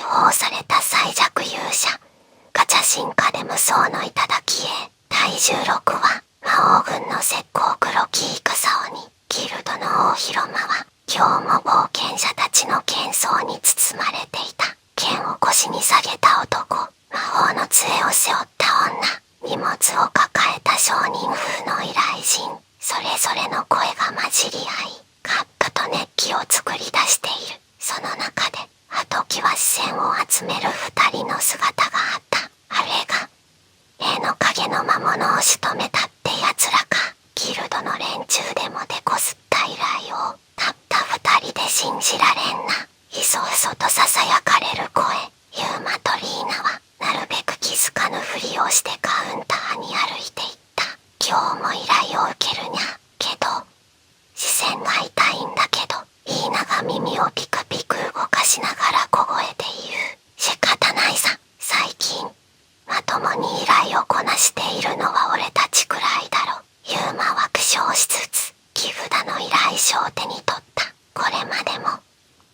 報された最弱勇者、ガチャ進化で無双の頂へ。第16話、魔王軍の石膏黒きイクサオに、ギルドの大広間は、今日も冒険者たちの喧騒に包まれていた。剣を腰に下げた男、魔法の杖を背負った女、荷物を抱えた商人風の依頼人、それぞれの声が混じり合い、活気と熱気を作り出している。その中で、あときは視線を集める二人の姿があった。あれが、例の影の魔物を仕留めたってやつらか。ギルドの連中でも手こすった依頼を、たった二人で信じられんな。いそいそと囁かれる声。ユーマとリーナは、なるべく気づかぬふりをしてカウンターに歩いていった。今日も依頼を受けるにゃ。けど、視線が痛いんだけど、リーナが耳をピクピク動かしながら小声で言う。仕方ないさ、最近。まともに依頼をこなしているのは俺たちくらいだろ。ユーマは苦笑しつつ、木札の依頼書を手に取った。これまでも、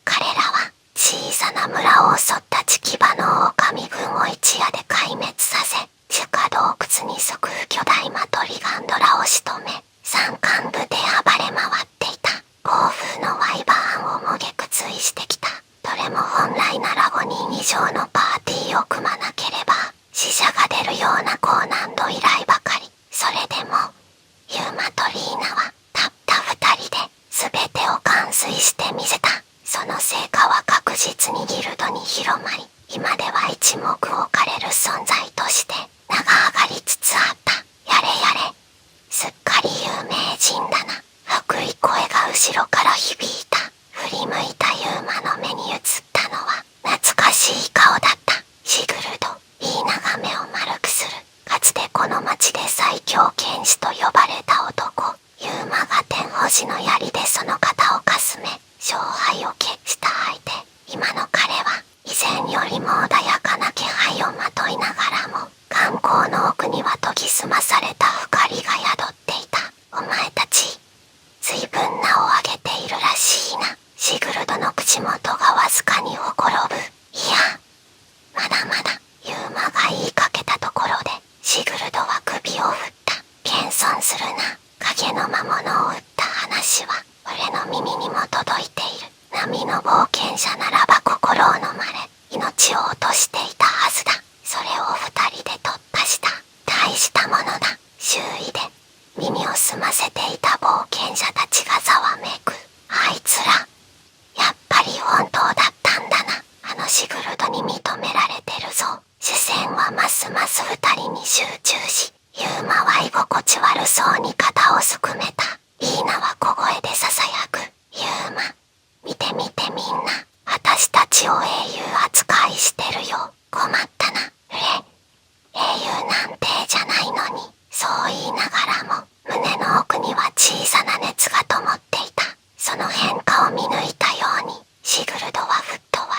彼らは小さな村を襲った地牙の狼軍を一夜で壊滅させ、地下洞窟に即く巨大マトリガンドラを仕留め、山間部で暴れ回っていた。暴風のワイバーンをもげくついしてきた。どれも本来なら5人以上のパーティーを組まなければ、死者が出るような高難度依頼ばかり。それでも、ユーマとリーナはたった2人で全てを完遂してみせた。その成果は確実にギルドに広まり、今では一目置かれる存在として名が上がりつつあった。やれやれ、すっかり有名人だな。低い声が後ろから響いた。振り向いたユーマの目に映ったのは懐かしい顔だった。シグルド。リーナが目を丸くする。かつてこの町で最強剣士と呼ばれた男。ユーマが天星の槍でその肩をかすめ、勝敗を決した相手。今の彼は以前よりも穏やかな気配をまといながらも、眼光の奥には研ぎ澄まされた光が宿っていた。お前たち、随分名を上げているらしいな。シグルドの口元がわずかにほころぶ。いや、まだまだ。ユーマが言いかけたところで、シグルドは首を振った。謙遜するな。影の魔物を撃った話は、俺の耳にも届いている。波の冒険者ならば心を飲まれ、命を落としていたはずだ。それを2人で突破した。大したものだ。周囲で耳を澄ませていた冒険者たちがざわめく。あいつら、やっぱり本当だったんだな。あのシグルドに認められてるぞ。視線はますます2人に集中し、ユーマは居心地悪そうに肩をすくめた。リーナは小声で囁く。ユーマ、見てみてみんな。私たちを英雄扱いしてるよ。困ったな。英雄なんてじゃないのに。そう言いながらも、胸の奥には小さな熱が灯っていた。その変化を見抜いたように、シグルドはふっと笑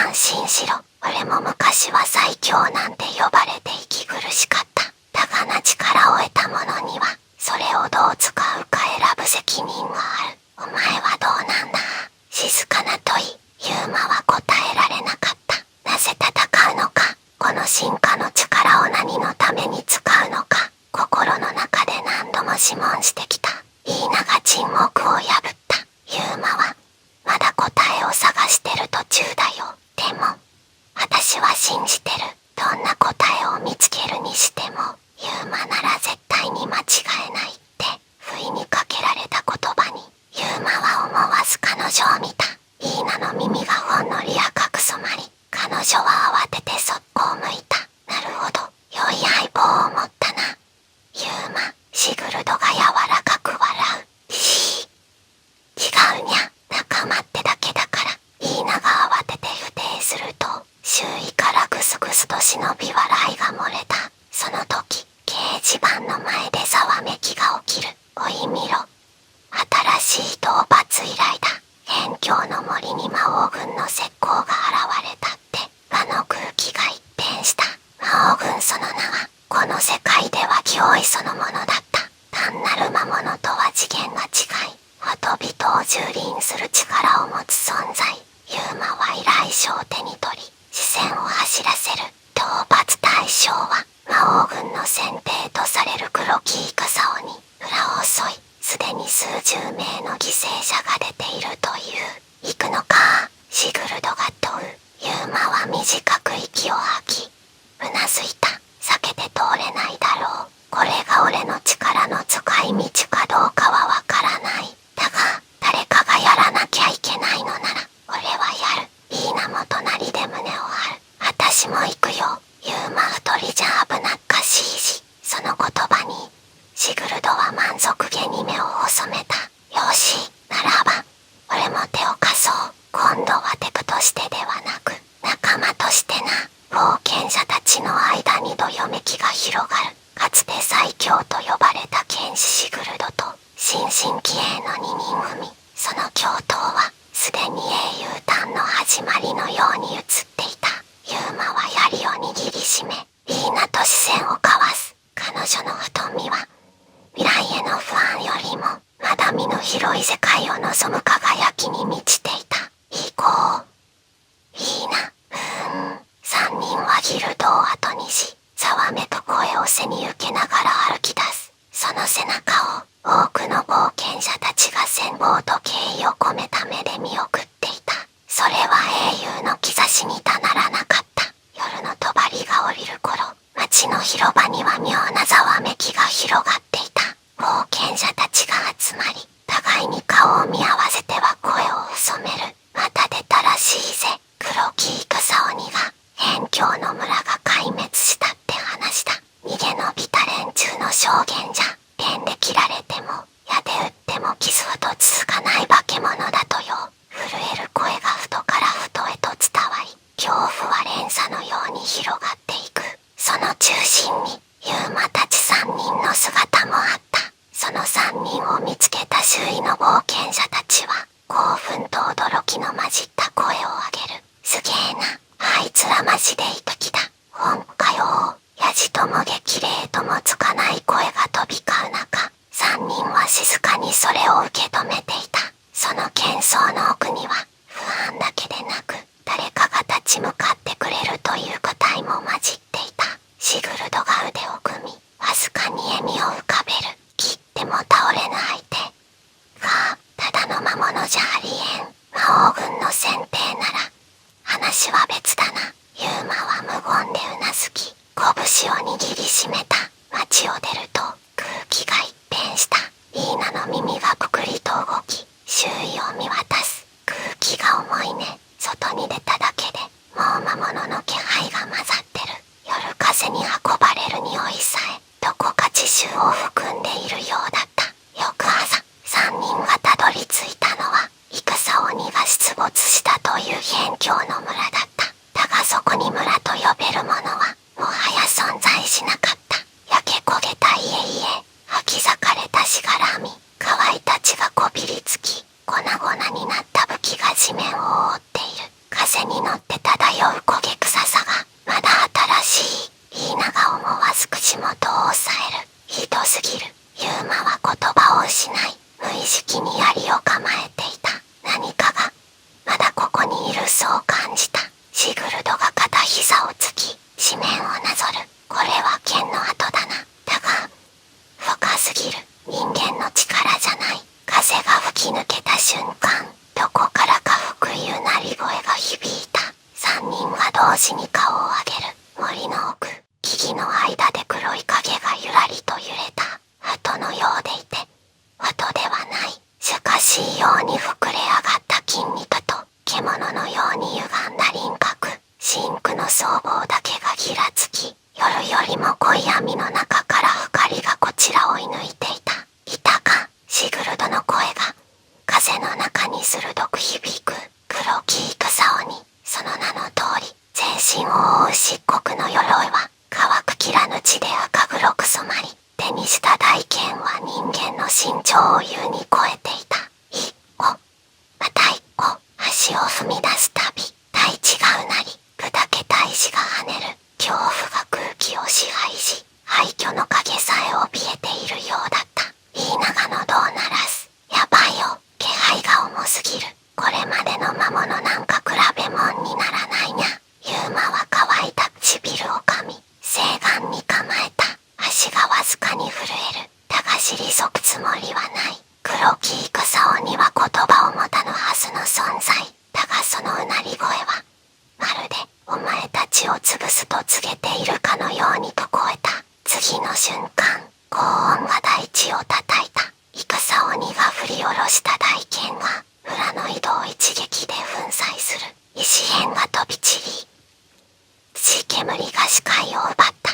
う。安心しろ。俺も昔は最強なんて呼ばれて息苦しかった。だがな力を得た者には、それをどう使うか選ぶ責任がある。お前はどうなんだ。静かな問い。ユーマは答えられなかった。なぜ戦うのか。この進化の力を何のために使うのか。心の中で何度も自問してきた。リーナが沈黙を破った。ユーマは、まだ答えを探してる途中だよ。でも、私は信じてる。どんな答えを見つけるにしても、ユーマなら絶対に間違えないって、不意にかけられた言葉に、ユーマは思わず彼女を見た。リーナの耳がほんのり赤く染まり、彼女は慌ててそっぽを向いた。なるほど、良い相棒を持ったな。ユーマ、シグルドが柔らかく笑う。違うにゃ、仲間ってだけだから。リーナが慌てて否定すると、周囲からグスグスと忍び笑いが漏れた。その時、掲示板の前でざわめきが起きる。おい見ろ。新しい討伐依頼だ。辺境の森に魔王軍の石膏が現れたって、場の空気が一変した。魔王軍その名は、この世界では脅威そのものだった。単なる魔物とは次元が違い、人々を蹂躙する力を持つ存在。ユーマは依頼書を手にに取り、視線を走らせる。討伐対象は魔王軍の先兵とされる黒木イカサオに裏を襲い、すでに数十名の犠牲者が出ているという。行くのか、シグルドが問う。ユーマは短く息を吐き、うなずいた。避けて通れないだろう。これが俺の力の使い道かどうかはわからない。だが、誰かがやらなきゃいけないのなら、俺はやる。いいなも隣で胸を張る。私も行くよ。ユーマ一人じゃ危なっかしいし。その言葉に、シグルドは満足げに目を細めた。よし、ならば、俺も手を貸そう。今度は敵としてではなく、仲間としてな。冒険者たちの間にどよめきが広がる。かつて最強と呼ばれた剣士シグルドと新進気鋭の二人組。その共闘はすでに英雄譚の始まりのように映っていた。ユーマは槍を握りしめ、いいなと視線を交わす。彼女の瞳は未来への不安よりもまだ見ぬ広い世界を望む輝きに満ちていた。行こう。いいな。三人はギルドを後にし、ざわめく声を背に受けながら歩き出す。その背中を多くの冒険者たちが羨望と敬意を込めた目で見送っていた。それは英雄の兆しにたならなかった。夜の帳が降りる頃、街の広場には妙なざわめきが広がっていた。冒険者たちが集まり、互いに顔を見合わせては声を潜める。また出たらしいぜ。黒木イクサオニが辺境の村が壊滅したって話だ。逃げ延びた連中の証言じゃ、剣で切られても矢で撃っても傷ほど続かない化け物だとよ。震える声がふとからふとへと伝わり、恐怖は連鎖のように広がっていく。その中心にユーマたち3人の姿もあった。その3人を見つけた周囲の冒険者たちは興奮と驚きの混じった声を上げる。すげえな、あいつらマジでいい時だ。本かよ。やじとも激励ともつかない声が飛び交う中、3人は静かにそれを受け止めていた。その喧騒の奥には不安だけでなく、誰かが立ち向かってくれるという期待も混じっていた。シグルドが腕を組み、わずかに笑みを浮かべる。切っても倒れぬ相手がただの魔物じゃありえん。魔王軍の先兵なら話は別だな。ユーマは無言でうなずき、拳を握りしめた。街を出ると空気が一変した。イーナの耳がくくりと動き、周囲を見渡す。空気が重いね。外に出ただけでもう魔物の気配が混ざってる。夜風に運ばれる匂いさえどこか地臭を含んでいるようだった。翌朝、3人がたどり着いたのはイクサオニが出没したという辺境の村だった。だがそこに村と呼べるものはもはや存在しなかった。焼け焦げた家々、吐き裂かれたしがらみ、乾いた血がこびりつき、粉々になった武器が地面を覆っている。風に乗って漂う焦げ臭さがまだ新しい。イーナが思わず口元を押さえる。ひどすぎる。ユーマは言葉を失い、無意識に槍を構えていた。何かがまだここにいる、そう感じた。シグルドが片膝をつき、地面をなぞる。これは剣の跡だな。だが深すぎる。人間の力じゃない。風が吹き抜けた瞬間、どこからか吹くいう鳴り声が響いた。3人が同時に顔を上げる。森の奥、木々の間で黒い影がゆらりと揺れた。鳩のようでいて鳩ではない。しかしいように膨れ上がった筋肉と獣のように歪んだ輪郭、深紅の僧帽だけがぎらつき、夜よりも濃い闇の中から光がこちらを射抜いていた。いたか。シグルドの声が風の中に鋭く響く。黒木イクサオニ。その名の通り、全身を覆う漆黒の鎧は乾くきらぬ潰すと告げているかのように聞こえた。次の瞬間、轟音が大地を叩いた。イカサ鬼が振り下ろした大剣が裏の井戸を一撃で粉砕する。石片が飛び散り、血煙が視界を奪った。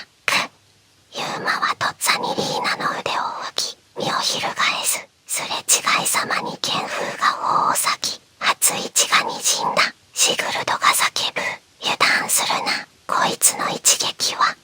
ユーマはとっさにリーナの腕を拭き、身を翻す。すれ違いざまに剣風が頬を裂き、熱い血が滲んだ。シグルドが叫ぶ。油断するな。こいつの一撃は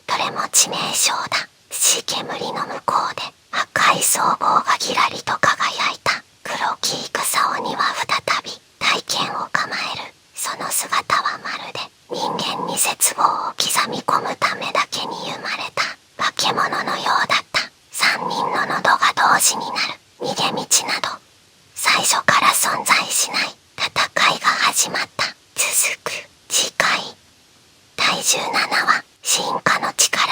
どれも致命傷だ。血煙の向こうで赤い装甲がギラリと輝いた。黒きイクサ鬼は再び大剣を構える。その姿はまるで人間に絶望を刻み込むためだけに生まれた化け物のようだった。3人の喉が同時になる。逃げ道など最初から存在しない。戦いが始まった。続く。次回第17話進化の力。